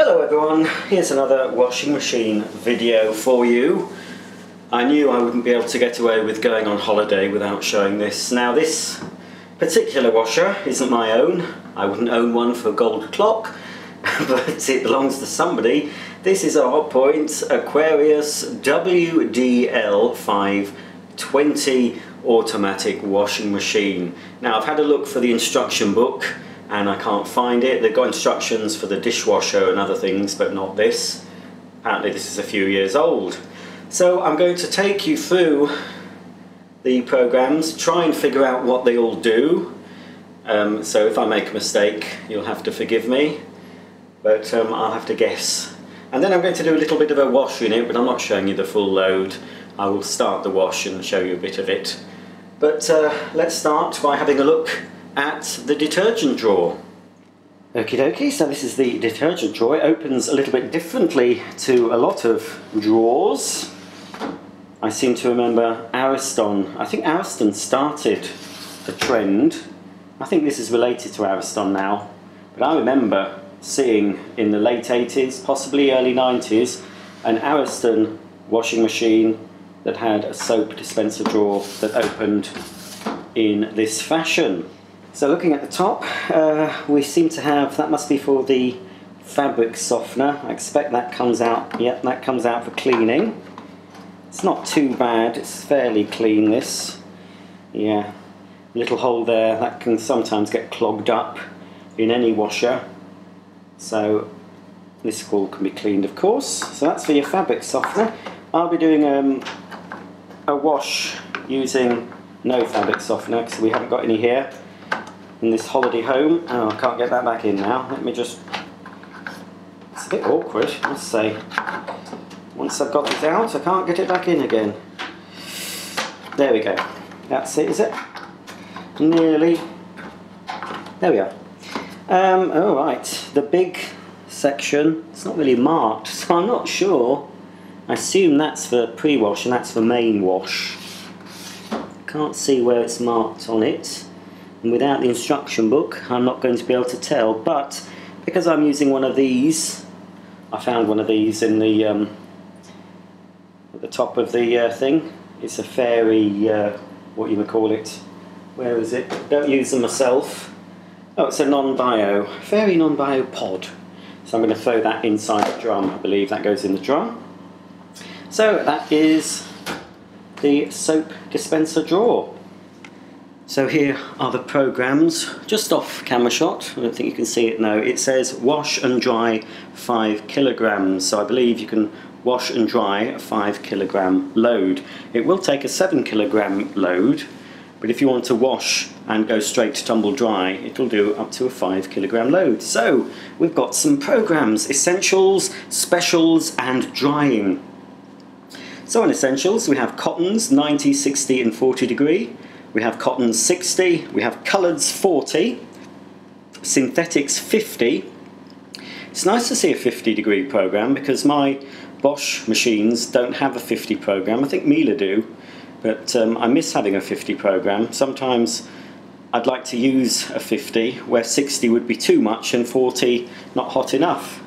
Hello everyone, here's another washing machine video for you. I knew I wouldn't be able to get away with going on holiday without showing this. Now this particular washer isn't my own. I wouldn't own one for a gold clock, but it belongs to somebody. This is a Hotpoint Aquarius WDL520 automatic washing machine. Now I've had a look for the instruction book and I can't find it. They've got instructions for the dishwasher and other things, but not this. Apparently this is a few years old. So I'm going to take you through the programs, try and figure out what they all do. So if I make a mistake, you'll have to forgive me, but I'll have to guess. And then I'm going to do a little bit of a wash in it, but I'm not showing you the full load. I will start the wash and show you a bit of it. But let's start by having a look at the detergent drawer. Okie dokie, so this is the detergent drawer. It opens a little bit differently to a lot of drawers. I seem to remember Ariston. I think Ariston started the trend. I think this is related to Ariston now. But I remember seeing in the late 80s, possibly early 90s, an Ariston washing machine that had a soap dispenser drawer that opened in this fashion. So looking at the top, we seem to have, that must be for the fabric softener. I expect that comes out, yep, that comes out for cleaning. It's not too bad, it's fairly clean this. Yeah, little hole there, that can sometimes get clogged up in any washer. So this hole can be cleaned, of course. So that's for your fabric softener. I'll be doing a wash using no fabric softener because we haven't got any here in this holiday home. Oh, I can't get that back in now. Let me just... It's a bit awkward, I must say. Once I've got it out, I can't get it back in again. There we go. That's it, is it? Nearly. There we are. Alright, the big section, it's not really marked, so I'm not sure. I assume that's for pre-wash and that's for main wash. Can't see where it's marked on it. And without the instruction book, I'm not going to be able to tell, but because I'm using one of these, I found one of these in the at the top of the thing. It's a fairy, what you would call it. Where is it? Don't use them myself. Oh, it's a non-bio, fairy non-bio pod. So I'm going to throw that inside the drum. I believe that goes in the drum. So that is the soap dispenser drawer. So here are the programs, just off camera shot. I don't think you can see it now. It says wash and dry 5 kilograms. So I believe you can wash and dry a 5 kilogram load. It will take a 7 kilogram load, but if you want to wash and go straight to tumble dry, it will do up to a 5 kilogram load. So we've got some programs: essentials, specials, and drying. So in essentials, we have cottons 90, 60, and 40 degree. We have cottons 60, we have coloureds 40, synthetics 50. It's nice to see a 50 degree program because my Bosch machines don't have a 50 program. I think Miele do, but I miss having a 50 program. Sometimes I'd like to use a 50 where 60 would be too much and 40 not hot enough.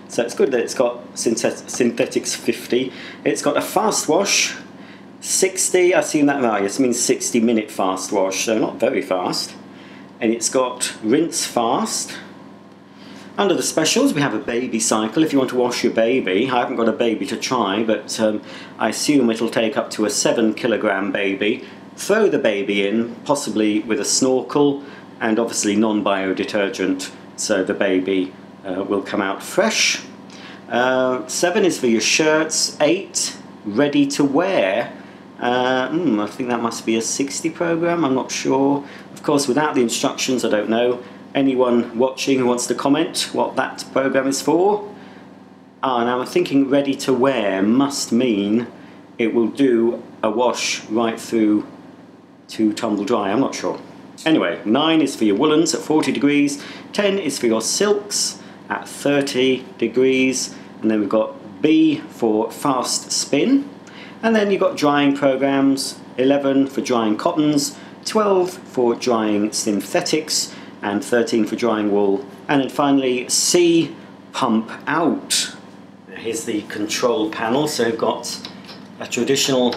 So it's good that it's got synthetics 50. It's got a fast wash 60, I've seen that right, it means 60-minute fast wash, so not very fast. And it's got rinse fast. Under the specials we have a baby cycle if you want to wash your baby. I haven't got a baby to try, but I assume it'll take up to a 7 kilogram baby. Throw the baby in, possibly with a snorkel, and obviously non-bio detergent, so the baby will come out fresh. 7 is for your shirts. 8, ready to wear. I think that must be a 60 program, I'm not sure. Of course, without the instructions, I don't know. Anyone watching who wants to comment what that program is for? Now I'm thinking ready to wear must mean it will do a wash right through to tumble dry, I'm not sure. Anyway, 9 is for your woolens at 40 degrees, 10 is for your silks at 30 degrees, and then we've got B for fast spin. And then you've got drying programs, 11 for drying cottons, 12 for drying synthetics, and 13 for drying wool. And then finally C pump out. Here's the control panel, so we've got a traditional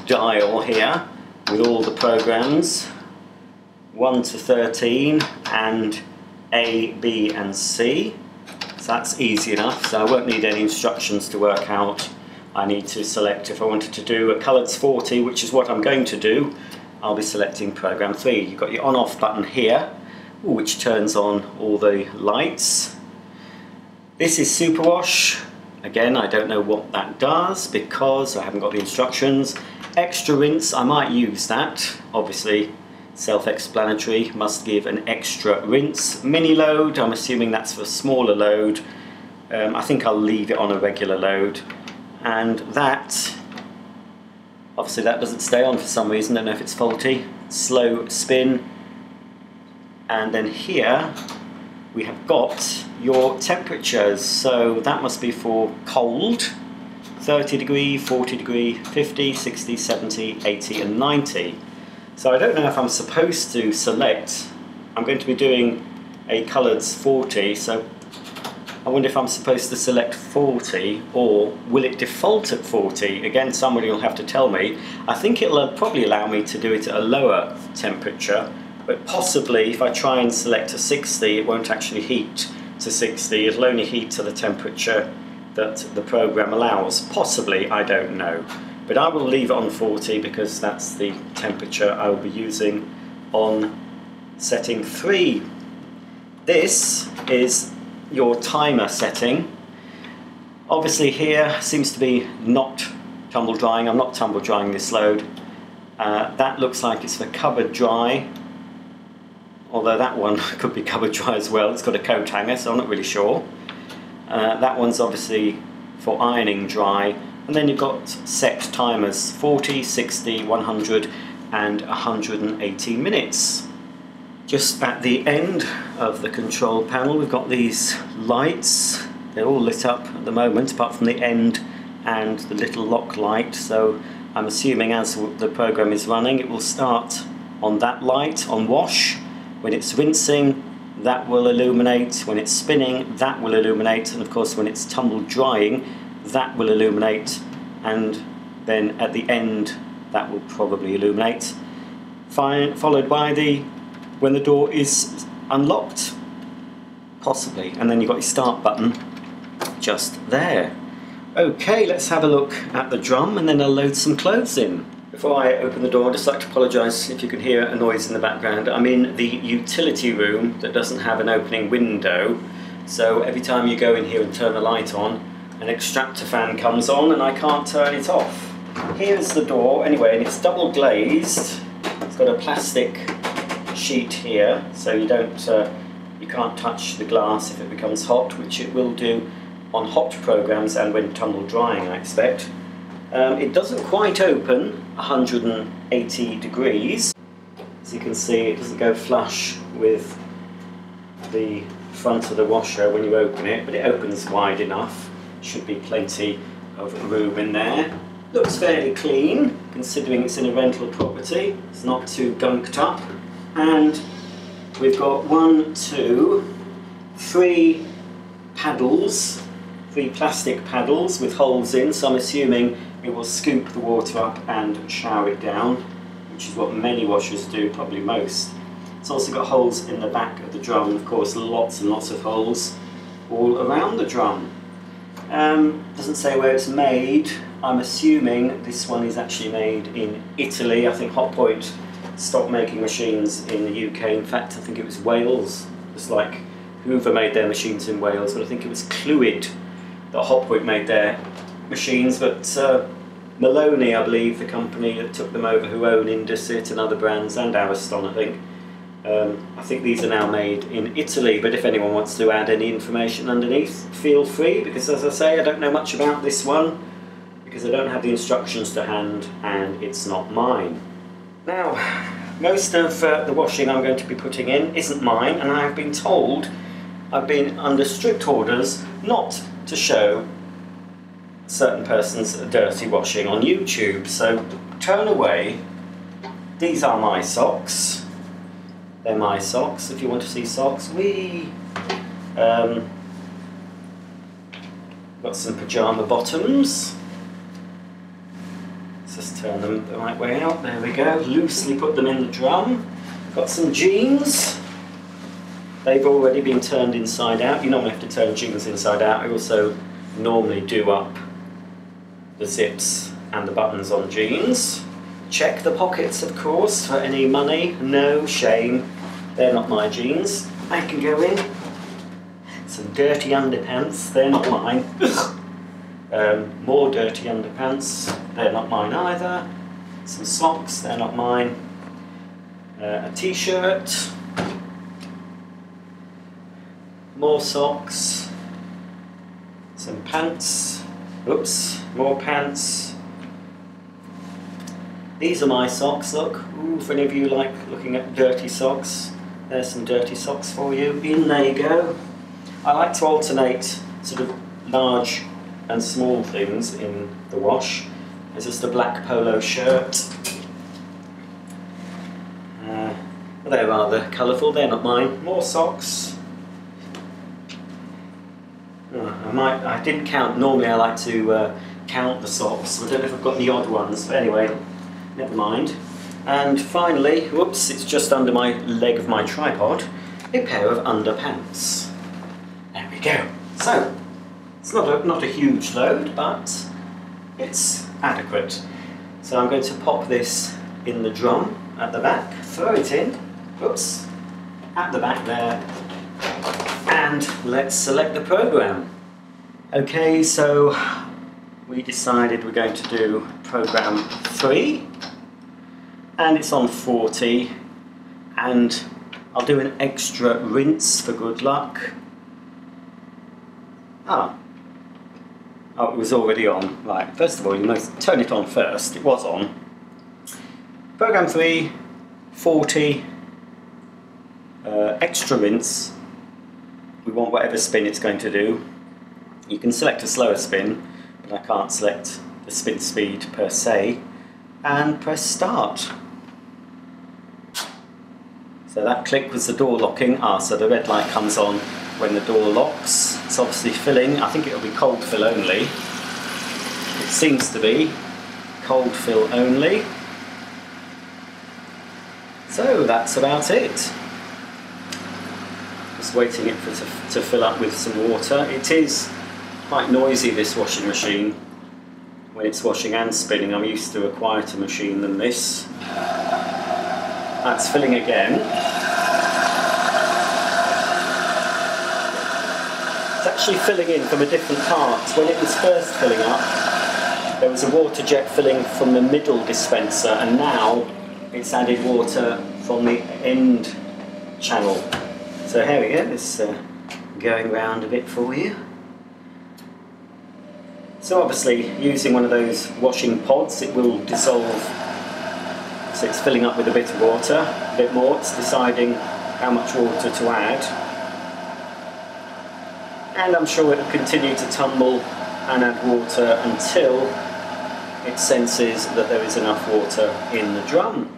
dial here with all the programs, 1 to 13 and A, B and C. So that's easy enough, so I won't need any instructions to work out. I need to select, if I wanted to do a coloureds 40, which is what I'm going to do, I'll be selecting program 3. You've got your on-off button here, which turns on all the lights. This is superwash. Again, I don't know what that does because I haven't got the instructions. Extra rinse, I might use that. Obviously, self-explanatory, must give an extra rinse. Mini load, I'm assuming that's for a smaller load. I think I'll leave it on a regular load. And that, obviously that doesn't stay on for some reason, don't know if it's faulty. Slow spin. And then here, we have got your temperatures, so that must be for cold, 30 degree, 40 degree, 50, 60, 70, 80 and 90. So I don't know if I'm supposed to select, I'm going to be doing a coloureds 40, so I wonder if I'm supposed to select 40 or will it default at 40? Again, somebody will have to tell me. I think it'll probably allow me to do it at a lower temperature, but possibly if I try and select a 60, it won't actually heat to 60, it'll only heat to the temperature that the program allows. Possibly, I don't know. But I will leave it on 40 because that's the temperature I will be using on setting 3. This is your timer setting. Obviously here seems to be not tumble drying. I'm not tumble drying this load. That looks like it's for cupboard dry. Although that one could be cupboard dry as well. It's got a coat hanger, so I'm not really sure. That one's obviously for ironing dry. And then you've got set timers, 40, 60, 100 and 180 minutes. Just at the end of the control panel, we've got these lights. They're all lit up at the moment, apart from the end and the little lock light. So I'm assuming as the program is running, it will start on that light, on wash. When it's rinsing, that will illuminate. When it's spinning, that will illuminate. And of course, when it's tumble drying, that will illuminate. And then at the end, that will probably illuminate. Followed by when the door is unlocked, possibly. And then you've got your start button just there. Okay, let's have a look at the drum and then I'll load some clothes in. Before I open the door, I'd just like to apologise if you can hear a noise in the background. I'm in the utility room that doesn't have an opening window, so every time you go in here and turn the light on, an extractor fan comes on and I can't turn it off. Here's the door anyway, and it's double glazed. It's got a plastic sheet here, so you can't touch the glass if it becomes hot, which it will do on hot programs and when tumble drying, I expect. It doesn't quite open 180 degrees. As you can see, it doesn't go flush with the front of the washer when you open it, but it opens wide enough. Should be plenty of room in there. Looks fairly clean, considering it's in a rental property. It's not too gunked up. And we've got 3 paddles, 3 plastic paddles with holes in, so I'm assuming it will scoop the water up and shower it down, which is what many washers do, probably most. It's also got holes in the back of the drum, and of course lots and lots of holes all around the drum. Doesn't say where it's made. I'm assuming this one is actually made in Italy. I think Hotpoint stopped making machines in the UK. In fact, I think it was Wales. It's like Hoover made their machines in Wales, but I think it was Coloureds that Hotpoint made their machines, but Maloney, I believe, the company that took them over, who own Indesit and other brands, and Ariston, I think these are now made in Italy, but if anyone wants to add any information underneath, feel free, because as I say, I don't know much about this one, because I don't have the instructions to hand, and it's not mine. Now, most of the washing I'm going to be putting in isn't mine, and I have been told, I've been under strict orders not to show certain person's dirty washing on YouTube, so turn away. These are my socks. They're my socks if you want to see socks. Got some pyjama bottoms. Let's just turn them the right way out. There we go. Loosely put them in the drum. Got some jeans. They've already been turned inside out. You normally have to turn jeans inside out. I also normally do up the zips and the buttons on jeans. Check the pockets, of course, for any money. No shame. They're not my jeans. They can go in. Some dirty underpants. They're not mine. More dirty underpants. They're not mine either. Some socks. They're not mine. A t-shirt. More socks. Some pants. Oops. More pants. These are my socks, look. Ooh, if any of you like looking at dirty socks, there's some dirty socks for you. In they go. I like to alternate sort of large and small things in the wash. There's just a black polo shirt. Well, they're rather colourful, they're not mine. More socks. I didn't count. Normally I like to count the socks. I don't know if I've got the odd ones, but anyway, never mind. And finally, whoops, it's just under my leg of my tripod, a pair of underpants. There we go. So, it's not a huge load, but it's adequate. So I'm going to pop this in the drum at the back, throw it in, whoops, at the back there, and let's select the program. Okay, so we decided we're going to do program 3, and it's on 40, and I'll do an extra rinse for good luck. Oh, it was already on. Right, first of all, you must turn it on first. It was on. Program 3, 40, extra rinse. We want whatever spin it's going to do. You can select a slower spin, but I can't select the spin speed per se. And press start. So that click was the door locking. So the red light comes on when the door locks. It's obviously filling. I think it'll be cold fill only. It seems to be cold fill only. So that's about it. Just waiting it to fill up with some water. It is quite noisy, this washing machine, when it's washing and spinning. I'm used to a quieter machine than this. That's filling again. It's actually filling in from a different part. When it was first filling up, there was a water jet filling from the middle dispenser, and now it's added water from the end channel. So here we go, it's going round a bit for you. So obviously, using one of those washing pods, it will dissolve. So it's filling up with a bit of water, a bit more. It's deciding how much water to add. And I'm sure it'll continue to tumble and add water until it senses that there is enough water in the drum.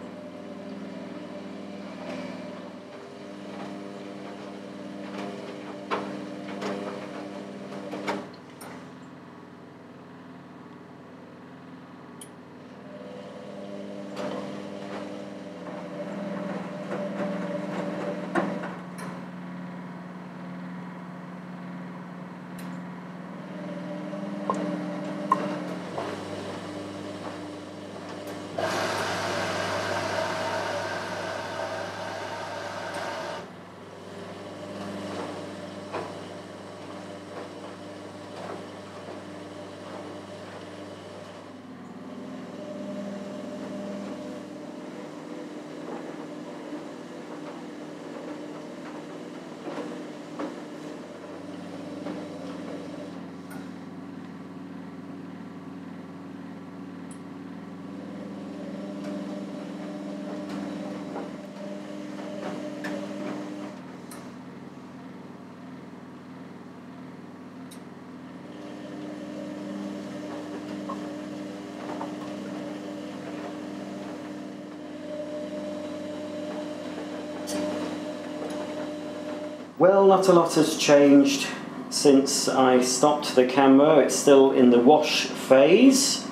Well, not a lot has changed since I stopped the camera. It's still in the wash phase.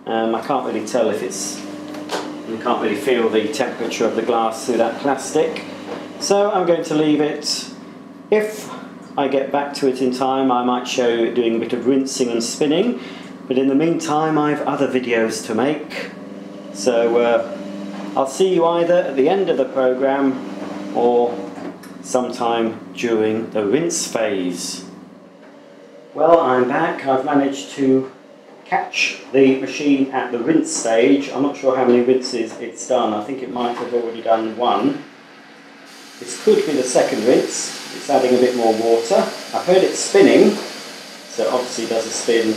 I can't really tell if it's... You can't really feel the temperature of the glass through that plastic. So I'm going to leave it. If I get back to it in time, I might show you it doing a bit of rinsing and spinning. But in the meantime, I have other videos to make. So I'll see you either at the end of the program or sometime during the rinse phase. Well, I'm back. I've managed to catch the machine at the rinse stage. I'm not sure how many rinses it's done. I think it might have already done one. This could be the second rinse. It's adding a bit more water. I've heard it spinning, so it obviously does a spin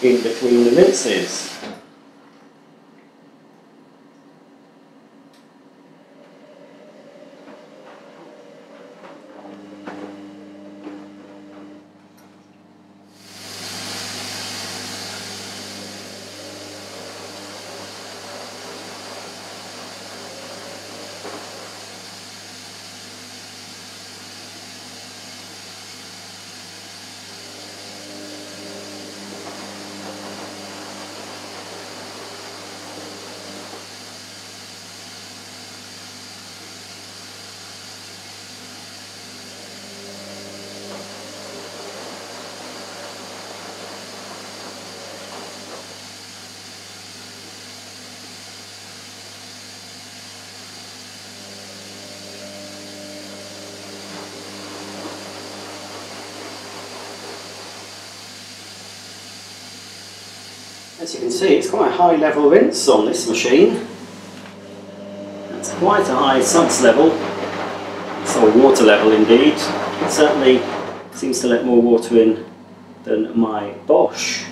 in between the rinses. As you can see, it's quite a high level rinse on this machine. It's quite a high suds level, so water level indeed. It certainly seems to let more water in than my Bosch.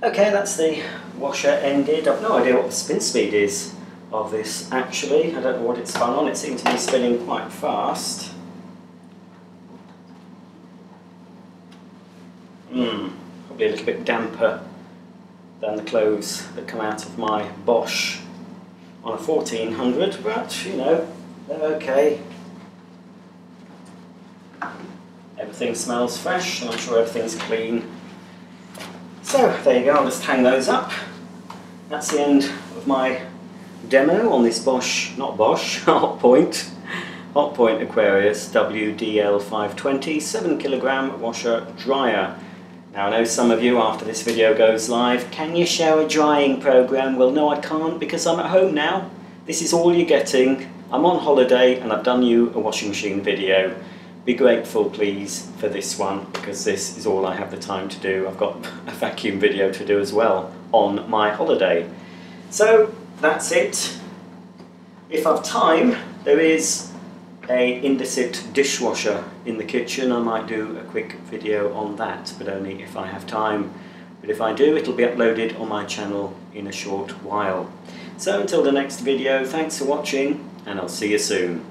Okay, that's the washer ended. I've no idea what the spin speed is of this actually. I don't know what it's spun on. It seems to be spinning quite fast. Probably a little bit damper than the clothes that come out of my Bosch on a 1400, but you know, they're okay. Everything smells fresh, and I'm sure everything's clean. So there you go, I'll just hang those up. That's the end of my demo on this Bosch, not Bosch, Hotpoint Aquarius WDL520 7kg washer dryer. Now I know some of you, after this video goes live, can you show a drying program? Well, no, I can't, because I'm at home now. This is all you're getting. I'm on holiday and I've done you a washing machine video. Be grateful please for this one, because this is all I have the time to do. I've got a vacuum video to do as well on my holiday. So that's it. If I've time, there is a Indesit dishwasher in the kitchen. I might do a quick video on that, but only if I have time. But if I do, it'll be uploaded on my channel in a short while. So until the next video, thanks for watching, and I'll see you soon.